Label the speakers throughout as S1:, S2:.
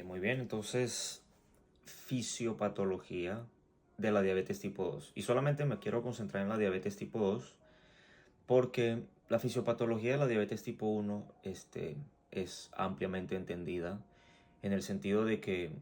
S1: Muy bien. Entonces, fisiopatología de la diabetes tipo 2. Y solamente me quiero concentrar en la diabetes tipo 2 porque la fisiopatología de la diabetes tipo 1 es ampliamente entendida en el sentido de que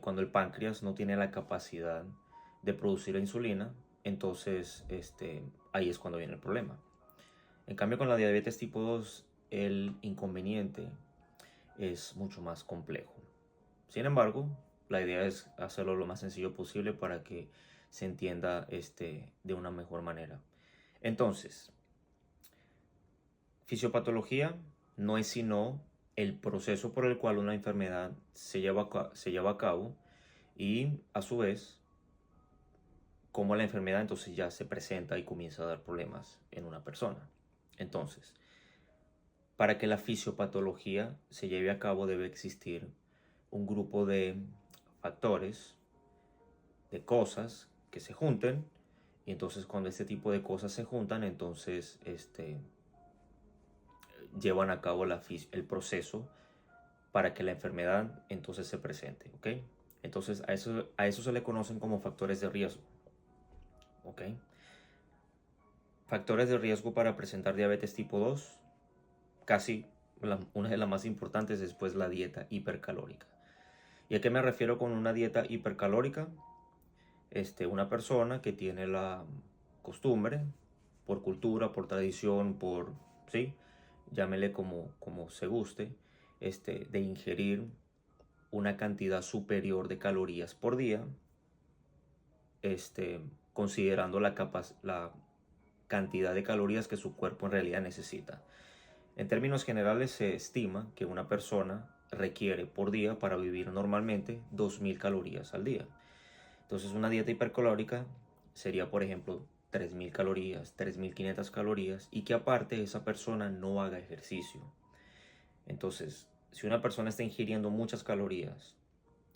S1: cuando el páncreas no tiene la capacidad de producir la insulina, entonces ahí es cuando viene el problema. En cambio, con la diabetes tipo 2 el inconveniente es mucho más complejo. Sin embargo, la idea es hacerlo lo más sencillo posible para que se entienda de una mejor manera. Entonces, fisiopatología no es sino el proceso por el cual una enfermedad se lleva a cabo y a su vez cómo la enfermedad entonces ya se presenta y comienza a dar problemas en una persona. Entonces, para que la fisiopatología se lleve a cabo debe existir un grupo de factores, de cosas que se junten, y entonces cuando este tipo de cosas se juntan, entonces llevan a cabo el proceso para que la enfermedad entonces se presente, ¿ok? Entonces a eso se le conocen como factores de riesgo, ¿ok? Factores de riesgo para presentar diabetes tipo 2, casi una de las más importantes después la dieta hipercalórica. ¿Y a qué me refiero con una dieta hipercalórica? Una persona que tiene la costumbre, por cultura, por tradición, sí, llámele como se guste, de ingerir una cantidad superior de calorías por día, considerando la cantidad de calorías que su cuerpo en realidad necesita. En términos generales, se estima que una persona requiere por día para vivir normalmente 2000 calorías al día. Entonces, una dieta hipercalórica sería, por ejemplo, 3000 calorías, 3500 calorías, y que aparte esa persona no haga ejercicio. Entonces, si una persona está ingiriendo muchas calorías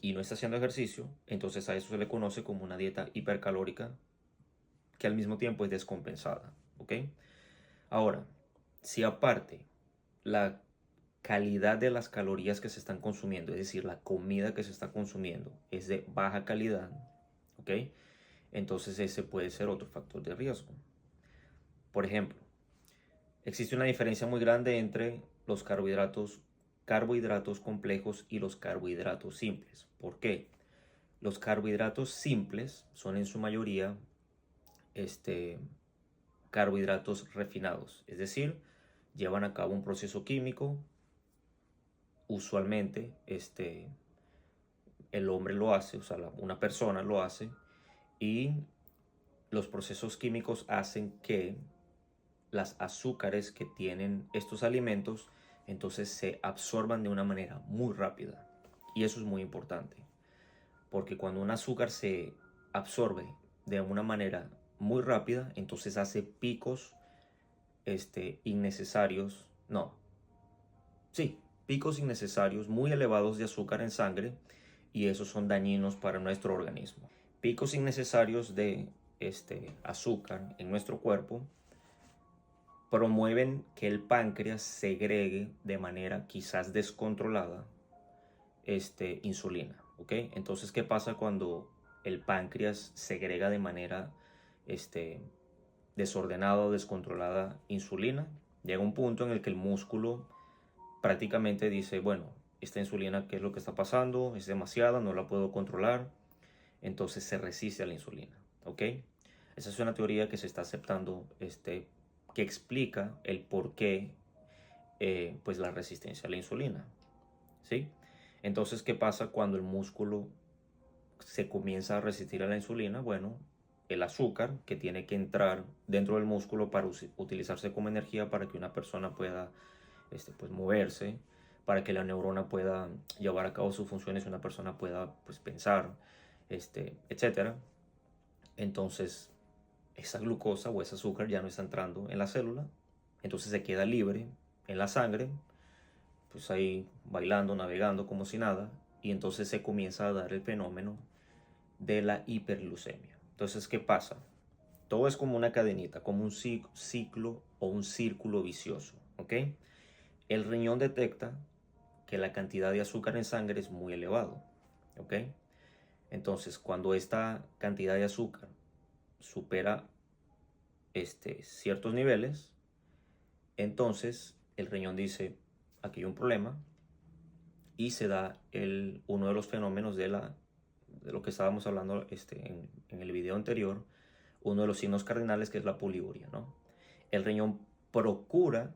S1: y no está haciendo ejercicio, entonces a eso se le conoce como una dieta hipercalórica que al mismo tiempo es descompensada, ¿ok? Ahora, si aparte la calidad de las calorías que se están consumiendo, es decir, la comida que se está consumiendo es de baja calidad, ¿ok? Entonces ese puede ser otro factor de riesgo. Por ejemplo, existe una diferencia muy grande entre los carbohidratos complejos y los carbohidratos simples. ¿Por qué? Los carbohidratos simples son en su mayoría carbohidratos refinados, es decir, llevan a cabo un proceso químico. Usualmente el hombre lo hace, o sea, una persona lo hace, y los procesos químicos hacen que las azúcares que tienen estos alimentos entonces se absorban de una manera muy rápida. Y eso es muy importante, porque cuando un azúcar se absorbe de una manera muy rápida, entonces hace picos innecesarios, no, sí, picos innecesarios muy elevados de azúcar en sangre, y esos son dañinos para nuestro organismo. Picos innecesarios de azúcar en nuestro cuerpo promueven que el páncreas segregue de manera quizás descontrolada insulina, ¿ok? Entonces, ¿qué pasa cuando el páncreas segrega de manera desordenada o descontrolada insulina? Llega un punto en el que el músculo prácticamente dice, bueno, esta insulina, ¿qué es lo que está pasando? Es demasiada, no la puedo controlar. Entonces se resiste a la insulina, ¿ok? Esa es una teoría que se está aceptando, que explica el por qué, pues la resistencia a la insulina, ¿sí? Entonces, ¿qué pasa cuando el músculo se comienza a resistir a la insulina? Bueno, el azúcar que tiene que entrar dentro del músculo para utilizarse como energía para que una persona pueda pues, moverse, para que la neurona pueda llevar a cabo sus funciones y una persona pueda pues, pensar, etcétera. Entonces, esa glucosa o ese azúcar ya no está entrando en la célula, entonces se queda libre en la sangre, pues ahí bailando, navegando como si nada, y entonces se comienza a dar el fenómeno de la hiperglucemia. Entonces, ¿qué pasa? Todo es como una cadenita, como un ciclo o un círculo vicioso, ¿ok? El riñón detecta que la cantidad de azúcar en sangre es muy elevado, ¿ok? Entonces, cuando esta cantidad de azúcar supera ciertos niveles, entonces el riñón dice, aquí hay un problema, y se da uno de los fenómenos de lo que estábamos hablando en el video anterior, uno de los signos cardinales, que es la poliuria, ¿no? El riñón procura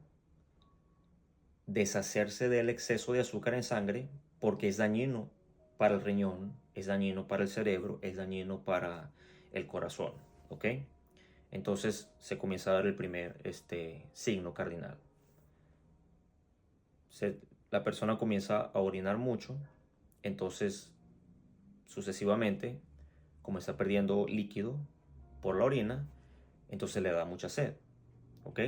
S1: deshacerse del exceso de azúcar en sangre porque es dañino para el riñón, es dañino para el cerebro, es dañino para el corazón, ¿ok? Entonces se comienza a dar el primer signo cardinal. La persona comienza a orinar mucho, entonces sucesivamente, como está perdiendo líquido por la orina, entonces le da mucha sed, ¿ok?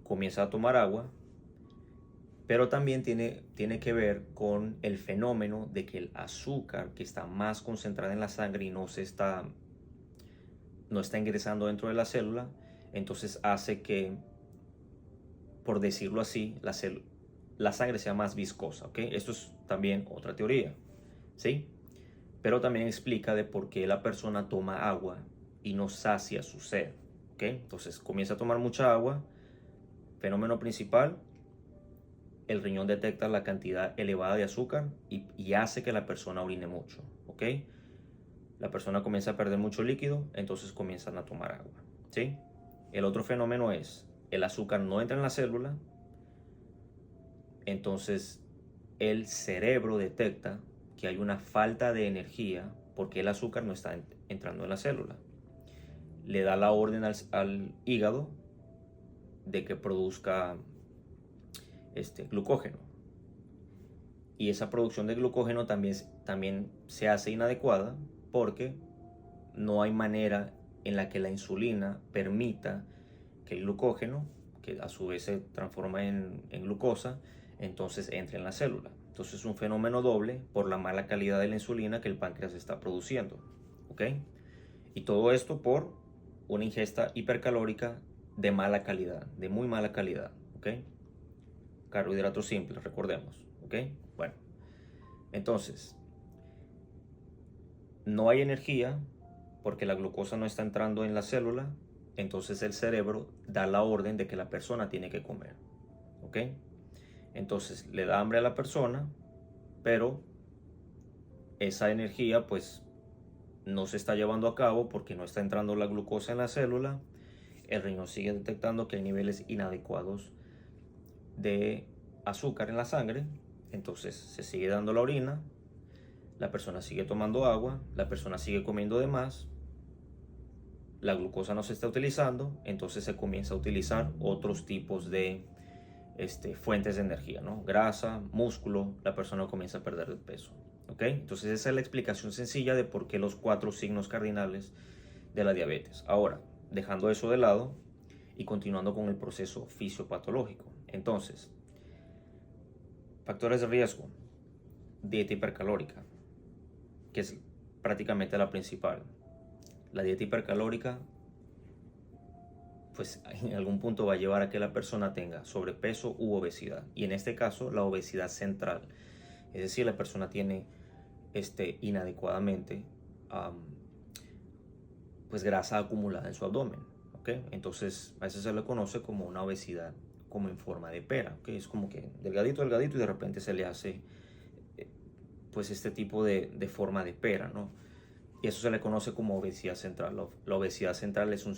S1: Comienza a tomar agua, pero también tiene que ver con el fenómeno de que el azúcar, que está más concentrada en la sangre y no está ingresando dentro de la célula, entonces hace que, por decirlo así, la sangre sea más viscosa, ¿ok? Esto es también otra teoría, ¿sí? Pero también explica de por qué la persona toma agua y no sacia su sed, ¿ok? Entonces comienza a tomar mucha agua. Fenómeno principal: el riñón detecta la cantidad elevada de azúcar y hace que la persona orine mucho, ¿ok? La persona comienza a perder mucho líquido, entonces comienzan a tomar agua, ¿sí? El otro fenómeno es, el azúcar no entra en la célula, entonces el cerebro detecta que hay una falta de energía porque el azúcar no está entrando en la célula. Le da la orden al hígado de que produzca glucógeno. Y esa producción de glucógeno también se hace inadecuada porque no hay manera en la que la insulina permita que el glucógeno, que a su vez se transforma en glucosa, entonces entre en la célula. Entonces es un fenómeno doble por la mala calidad de la insulina que el páncreas está produciendo, ¿ok? Y todo esto por una ingesta hipercalórica de mala calidad, de muy mala calidad, ¿ok? Carbohidratos simples, recordemos, ¿ok? Bueno, entonces, no hay energía porque la glucosa no está entrando en la célula, entonces el cerebro da la orden de que la persona tiene que comer, ¿ok? Entonces le da hambre a la persona, pero esa energía pues no se está llevando a cabo porque no está entrando la glucosa en la célula. El riñón sigue detectando que hay niveles inadecuados de azúcar en la sangre, entonces se sigue dando la orina, la persona sigue tomando agua, la persona sigue comiendo de más, la glucosa no se está utilizando, entonces se comienza a utilizar otros tipos de fuentes de energía, ¿no? Grasa, músculo, la persona comienza a perder el peso, ¿ok? Entonces esa es la explicación sencilla de por qué los 4 signos cardinales de la diabetes. Ahora, dejando eso de lado y continuando con el proceso fisiopatológico. Entonces, factores de riesgo: dieta hipercalórica, que es prácticamente la principal. La dieta hipercalórica pues en algún punto va a llevar a que la persona tenga sobrepeso u obesidad, y en este caso la obesidad central, es decir, la persona tiene inadecuadamente pues grasa acumulada en su abdomen, ¿ok? Entonces a veces se le conoce como una obesidad como en forma de pera, ¿ok? Es como que delgadito, delgadito, y de repente se le hace pues este tipo de forma de pera, ¿no? Y eso se le conoce como obesidad central. La obesidad central es un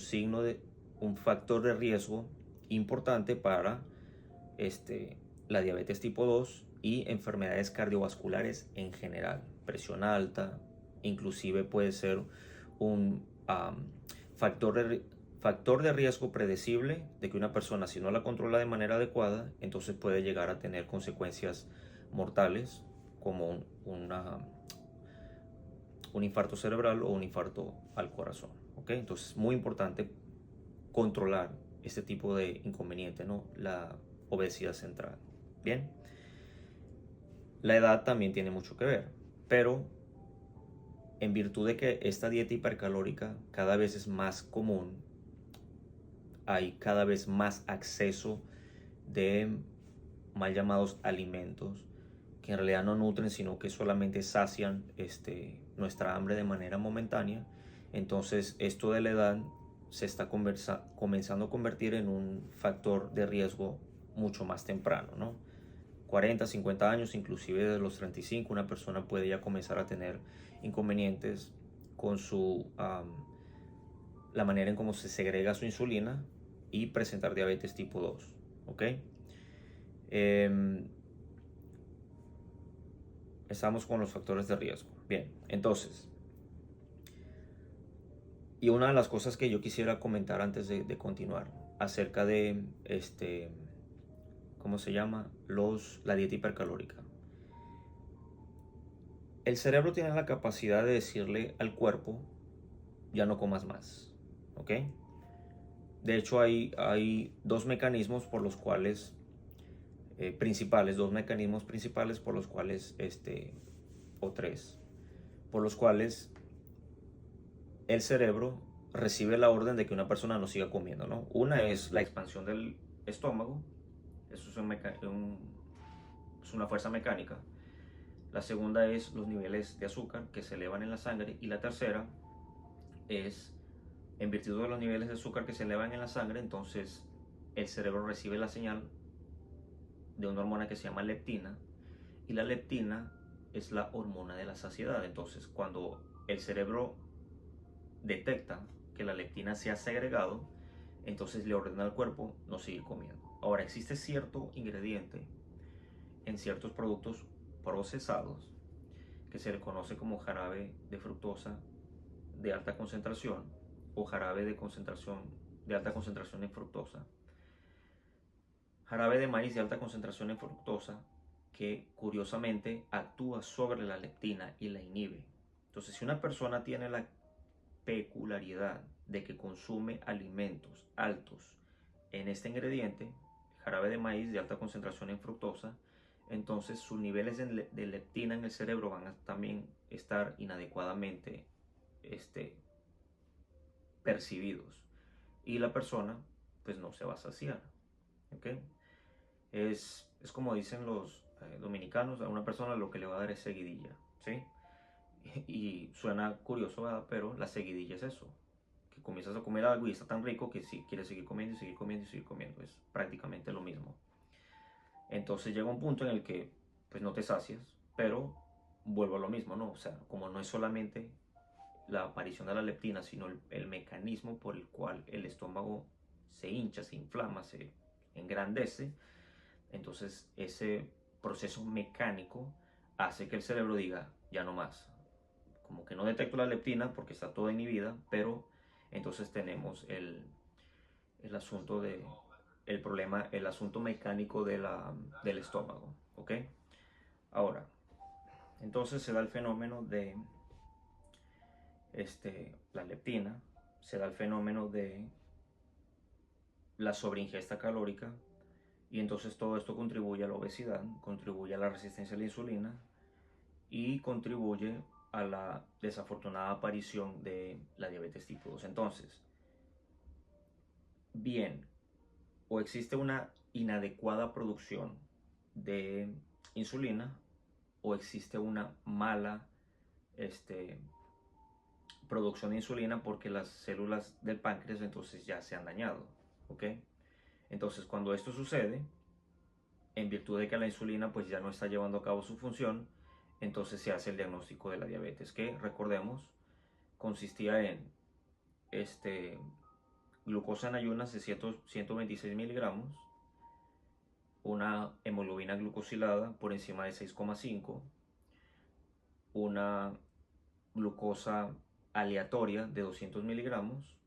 S1: factor de riesgo importante para la diabetes tipo 2 y enfermedades cardiovasculares en general. Presión alta, inclusive puede ser un factor de riesgo predecible de que una persona, si no la controla de manera adecuada, entonces puede llegar a tener consecuencias mortales como un infarto cerebral o un infarto al corazón, ¿ok? Entonces es muy importante controlar este tipo de inconveniente, ¿no? La obesidad central. Bien, la edad también tiene mucho que ver, pero en virtud de que esta dieta hipercalórica cada vez es más común, hay cada vez más acceso de mal llamados alimentos que en realidad no nutren, sino que solamente sacian nuestra hambre de manera momentánea. Entonces esto de la edad se está comenzando a convertir en un factor de riesgo mucho más temprano, ¿no? 40, 50 años, inclusive de los 35, una persona puede ya comenzar a tener inconvenientes con la manera en cómo se segrega su insulina y presentar diabetes tipo 2, ¿ok? Estamos con los factores de riesgo. Bien, entonces, y una de las cosas que yo quisiera comentar antes de continuar acerca de ¿cómo se llama? La dieta hipercalórica. El cerebro tiene la capacidad de decirle al cuerpo, ya no comas más, ¿ok? De hecho, hay dos mecanismos por los cuales, dos mecanismos principales por los cuales, o tres, por los cuales el cerebro recibe la orden de que una persona no siga comiendo, ¿no? Una es la expansión del estómago, eso es una fuerza mecánica. La segunda es los niveles de azúcar que se elevan en la sangre. Y la tercera es, en virtud de los niveles de azúcar que se elevan en la sangre, entonces el cerebro recibe la señal de una hormona que se llama leptina. Y la leptina es la hormona de la saciedad. Entonces, cuando el cerebro detecta que la leptina se ha segregado, entonces le ordena al cuerpo no seguir comiendo. Ahora, existe cierto ingrediente en ciertos productos procesados que se le conoce como jarabe de fructosa de alta concentración o jarabe de alta concentración en fructosa, jarabe de maíz de alta concentración en fructosa, que curiosamente actúa sobre la leptina y la inhibe. Entonces, si una persona tiene la peculiaridad de que consume alimentos altos en este ingrediente, jarabe de maíz de alta concentración en fructosa, entonces sus niveles de leptina en el cerebro van a también estar inadecuadamente percibidos y la persona pues no se va a saciar, ¿ok? Es como dicen los dominicanos, a una persona lo que le va a dar es seguidilla, ¿sí? Y suena curioso, ¿verdad? Pero la seguidilla es eso, que comienzas a comer algo y está tan rico que si quieres seguir comiendo y seguir comiendo y seguir comiendo, es prácticamente lo mismo. Entonces llega un punto en el que pues no te sacias, pero vuelvo a lo mismo, ¿no? O sea, como no es solamente la aparición de la leptina, sino el mecanismo por el cual el estómago se hincha, se inflama, se engrandece, entonces ese proceso mecánico hace que el cerebro diga, ya no más. Como que no detecto la leptina porque está toda inhibida, pero entonces tenemos el asunto el problema, el asunto mecánico del estómago, ¿ok? Ahora, entonces se da el fenómeno de la leptina, se da el fenómeno de la sobreingesta calórica y entonces todo esto contribuye a la obesidad, contribuye a la resistencia a la insulina y contribuye a la desafortunada aparición de la diabetes tipo 2. Entonces, bien, o existe una inadecuada producción de insulina o existe una mala este, producción de insulina porque las células del páncreas entonces ya se han dañado, ¿ok? Entonces cuando esto sucede, en virtud de que la insulina pues ya no está llevando a cabo su función, entonces se hace el diagnóstico de la diabetes, que recordemos consistía en glucosa en ayunas de 126 miligramos, una hemoglobina glucosilada por encima de 6,5, una glucosa aleatoria de 200 miligramos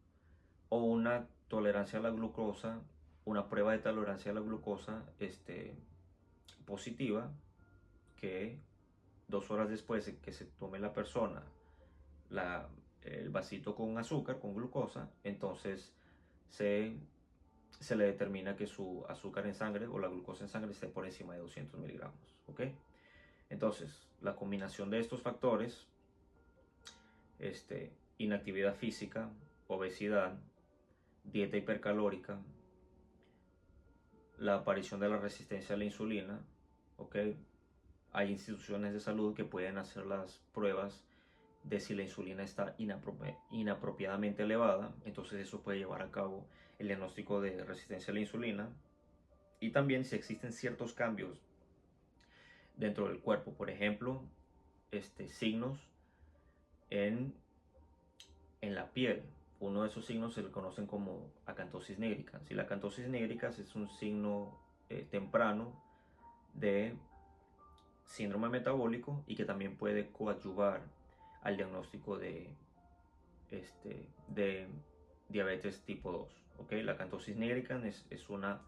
S1: o una tolerancia a la glucosa, una prueba de tolerancia a la glucosa positiva, que 2 horas después de que se tome la persona el vasito con azúcar, con glucosa, entonces se le determina que su azúcar en sangre o la glucosa en sangre esté por encima de 200 miligramos, ¿ok? Entonces, la combinación de estos factores, inactividad física, obesidad, dieta hipercalórica, la aparición de la resistencia a la insulina, ¿ok? hay instituciones de salud que pueden hacer las pruebas de si la insulina está inapropiadamente elevada. Entonces eso puede llevar a cabo el diagnóstico de resistencia a la insulina. Y también si existen ciertos cambios dentro del cuerpo, por ejemplo, signos en la piel. Uno de esos signos se le conocen como acantosis nigricans. Y la acantosis nigricans es un signo temprano de síndrome metabólico y que también puede coadyuvar al diagnóstico de diabetes tipo 2. ¿Okay? La acantosis nigricans es una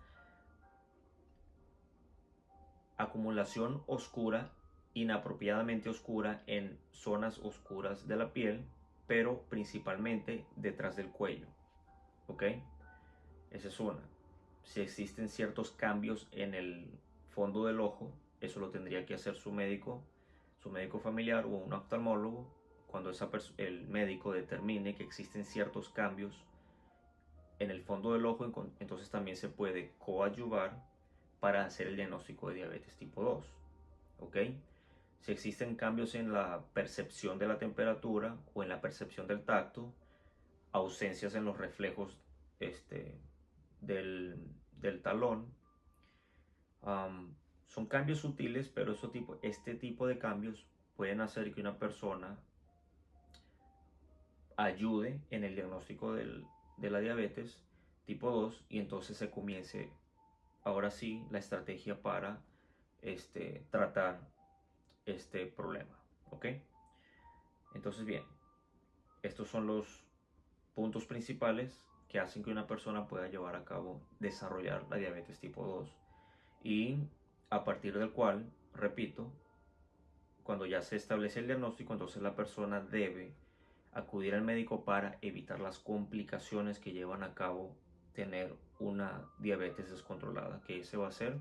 S1: acumulación oscura, inapropiadamente oscura en zonas oscuras de la piel, pero principalmente detrás del cuello. ¿Ok? Esa es una. Si existen ciertos cambios en el fondo del ojo, eso lo tendría que hacer su médico familiar o un oftalmólogo. Cuando el médico determine que existen ciertos cambios en el fondo del ojo, entonces también se puede coadyuvar para hacer el diagnóstico de diabetes tipo 2. ¿Ok? Si existen cambios en la percepción de la temperatura o en la percepción del tacto, ausencias en los reflejos del talón, son cambios sutiles, pero este tipo de cambios pueden hacer que una persona ayude en el diagnóstico de la diabetes tipo 2 y entonces se comience ahora sí la estrategia para tratar este problema. ¿Ok? Entonces bien, estos son los puntos principales que hacen que una persona pueda llevar a cabo, desarrollar la diabetes tipo 2 y a partir del cual, repito, cuando ya se establece el diagnóstico, entonces la persona debe acudir al médico para evitar las complicaciones que llevan a cabo tener una diabetes descontrolada, que ese va a ser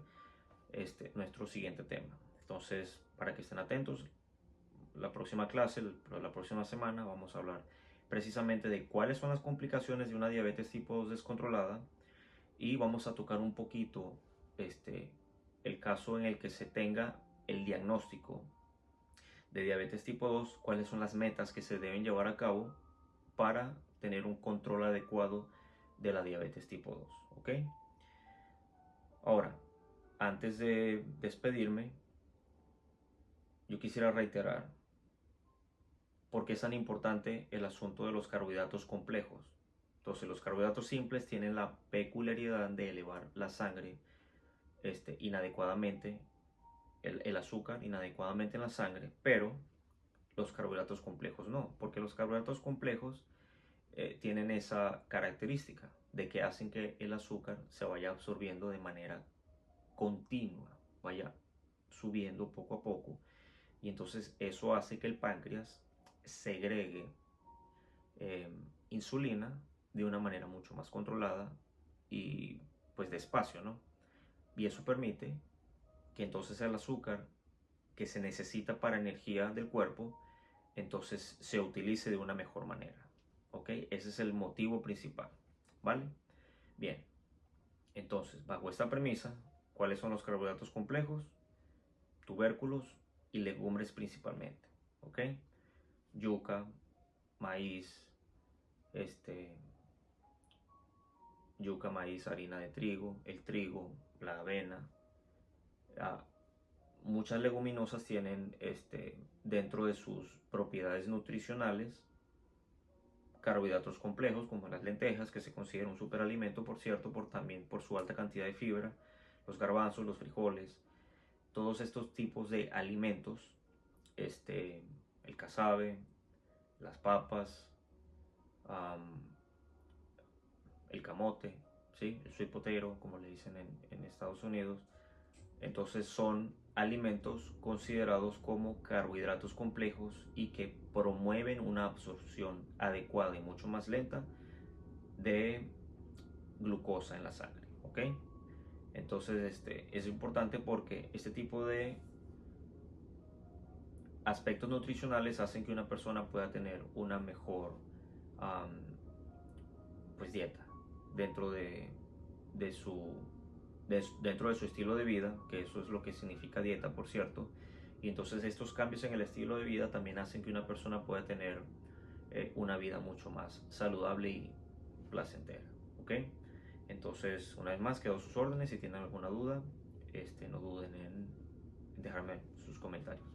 S1: nuestro siguiente tema. Entonces, para que estén atentos, la próxima clase, la próxima semana, vamos a hablar precisamente de cuáles son las complicaciones de una diabetes tipo 2 descontrolada y vamos a tocar un poquito el caso en el que se tenga el diagnóstico de diabetes tipo 2, cuáles son las metas que se deben llevar a cabo para tener un control adecuado de la diabetes tipo 2. ¿Ok? Ahora, antes de despedirme, yo quisiera reiterar por qué es tan importante el asunto de los carbohidratos complejos. Entonces, los carbohidratos simples tienen la peculiaridad de elevar la sangre inadecuadamente, el azúcar inadecuadamente en la sangre, pero los carbohidratos complejos no, porque los carbohidratos complejos tienen esa característica de que hacen que el azúcar se vaya absorbiendo de manera continua, vaya subiendo poco a poco, y entonces eso hace que el páncreas segregue insulina de una manera mucho más controlada y pues despacio, ¿no? Y eso permite que entonces el azúcar que se necesita para energía del cuerpo, entonces se utilice de una mejor manera. ¿Ok? Ese es el motivo principal. ¿Vale? Bien. Entonces, bajo esta premisa, ¿cuáles son los carbohidratos complejos? Tubérculos y legumbres principalmente. ¿Ok? Yuca, maíz, yuca, maíz, harina de trigo, el trigo, la avena. Ah, muchas leguminosas tienen dentro de sus propiedades nutricionales carbohidratos complejos como las lentejas, que se considera un superalimento, por cierto, también por su alta cantidad de fibra, los garbanzos, los frijoles, todos estos tipos de alimentos, el casabe, las papas, el camote, ¿sí? El sweet potato, como le dicen en Estados Unidos. Entonces son alimentos considerados como carbohidratos complejos y que promueven una absorción adecuada y mucho más lenta de glucosa en la sangre, ¿ok? Entonces es importante porque este tipo de aspectos nutricionales hacen que una persona pueda tener una mejor pues dieta dentro de su dentro de su estilo de vida, que eso es lo que significa dieta, por cierto, Y entonces estos cambios en el estilo de vida también hacen que una persona pueda tener una vida mucho más saludable y placentera. ¿Ok? Entonces, una vez más, quedo a sus órdenes. Si tienen alguna duda, no duden en dejarme sus comentarios.